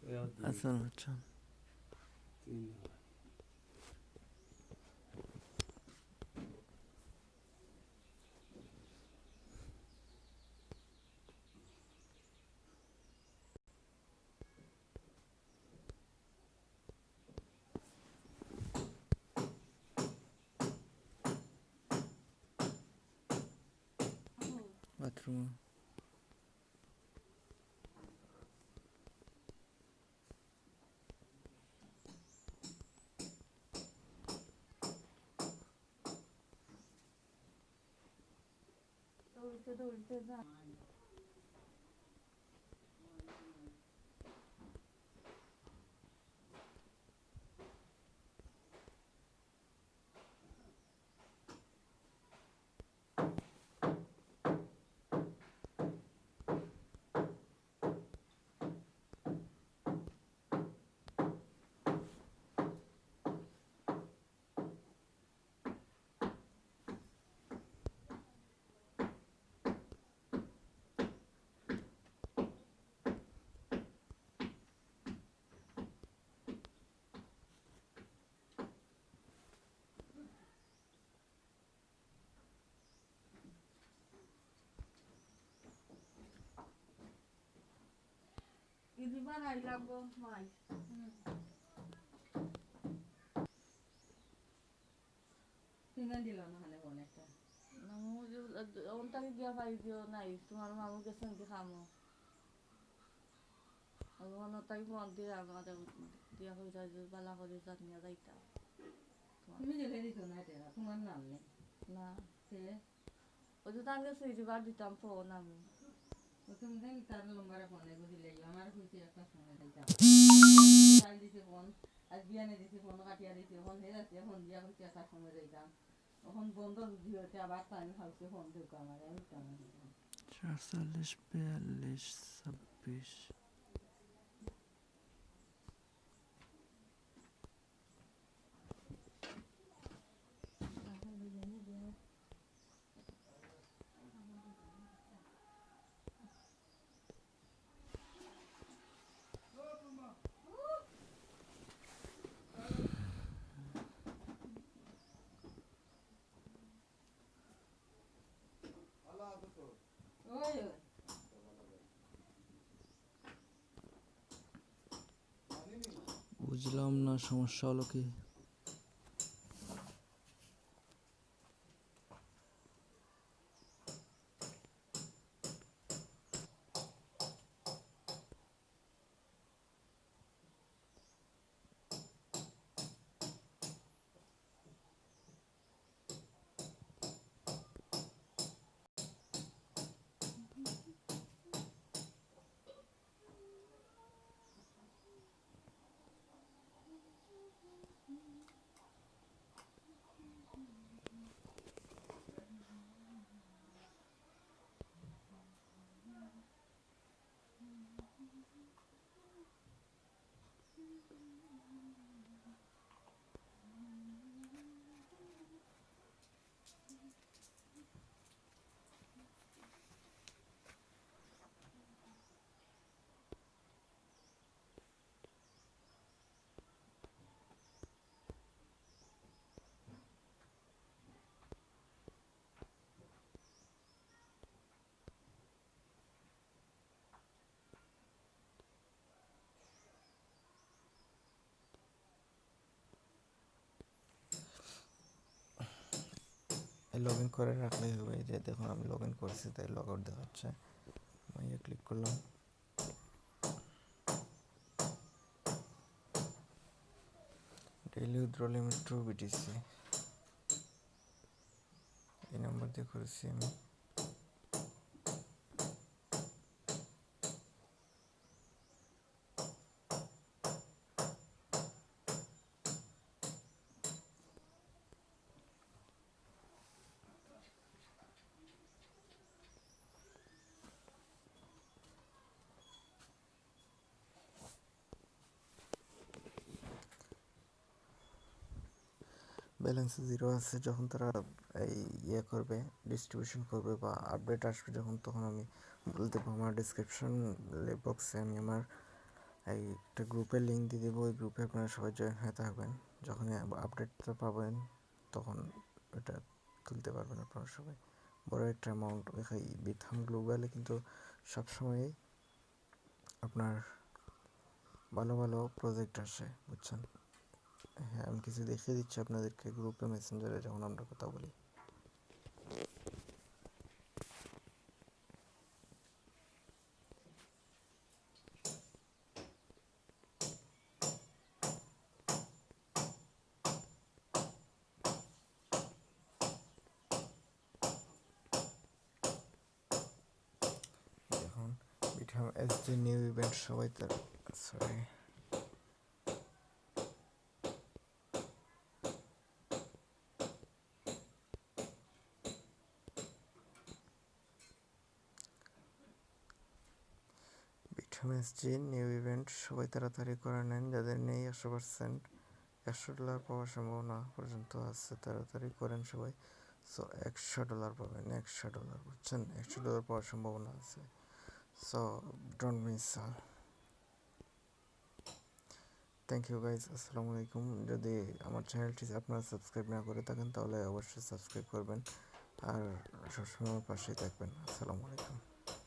Hasan Bachchan. Bathroom. Idi banaylam go mai. Tinggal di lana hane boneka. Namu ontaki dia paizio nai তোমার মামু গেছেন কি খামো ওখানে তাই ফোন দিয়ে আমাদের দিয়া হয়ে যায় যে বালা করে জানিয়ে যাইতাম তুমি যেতে দিত না এটা তোমার নাম নেই না সে ওই যে তার কাছে রিবার দিতাম ফোন আমি তুমি দেন তার লম্বার ফোনে বুঝিলে আমার খুশি একটা সময় দিতাম চাল দিতে ফোন আজ বিয়ানে দিতে ফোন কাটিয়া দিতে ফোন হে যাচ্ছে ফোন দিয়া খুশি একটা সময় দিতাম এখন বন্ধ যদি হচ্ছে আবার টাইম হাউসে ফোন ঢুকা আমার আমি টাইম 44, 42, 26. ওই বুঝলাম না সমস্যা হলো কি? লগ ইন করে রাখলেই হবে। এই যে দেখুন আমি লগ ইন করছি, তাই লগ আউট দেখাচ্ছে। আমি ক্লিক করলাম, daily withdraw limit to BTC এই নাম্বার দিয়ে করেছি আমি। ব্যালেন্স জিরো আছে। যখন তারা এই ইয়ে করবে, ডিস্ট্রিবিউশন করবে বা আপডেট আসবে যখন, তখন আমি বলে দেবো। আমার ডিসক্রিপশন বক্সে আমি আমার এই একটা গ্রুপের লিঙ্ক দিয়ে দেবো, ওই গ্রুপে আপনারা সবাই জয়েন হয়ে থাকবেন। যখনই আপডেটটা পাবেন তখন এটা তুলতে পারবেন আপনারা সবাই। বড় একটা অ্যামাউন্ট এই বিথাম গ্লোবালে কিন্তু সবসময়ই আপনার ভালো ভালো প্রজেক্ট আসে, বুঝছেন? হ্যাঁ, আমি কিছু দেখিয়ে দিচ্ছি আপনাদেরকে গ্রুপে মেসেঞ্জারে যখন আমরা কথা বলি। এখন বিঠাম এসডি নিউ ইভেন্ট সবাই তার সরি বিঠাম এসডি নিউ ইভেন্ট সবাই তাড়াতাড়ি করে নেন, যাদের নেই 100%, $100 পাওয়ার সম্ভাবনা পর্যন্ত আছে, তাড়াতাড়ি করেন সবাই। সো $100 পাবেন, $100, বুঝছেন? $100 পাওয়ার সম্ভাবনা আছে। So don't miss all. Thank you guys, আসসালামু আলাইকুম। যদি আমার চ্যানেলটি আপনারা সাবস্ক্রাইব না করে থাকেন তাহলে অবশ্যই সাবস্ক্রাইব করবেন আর সবসময় আমার পাশেই থাকবেন। আসসালামু আলাইকুম।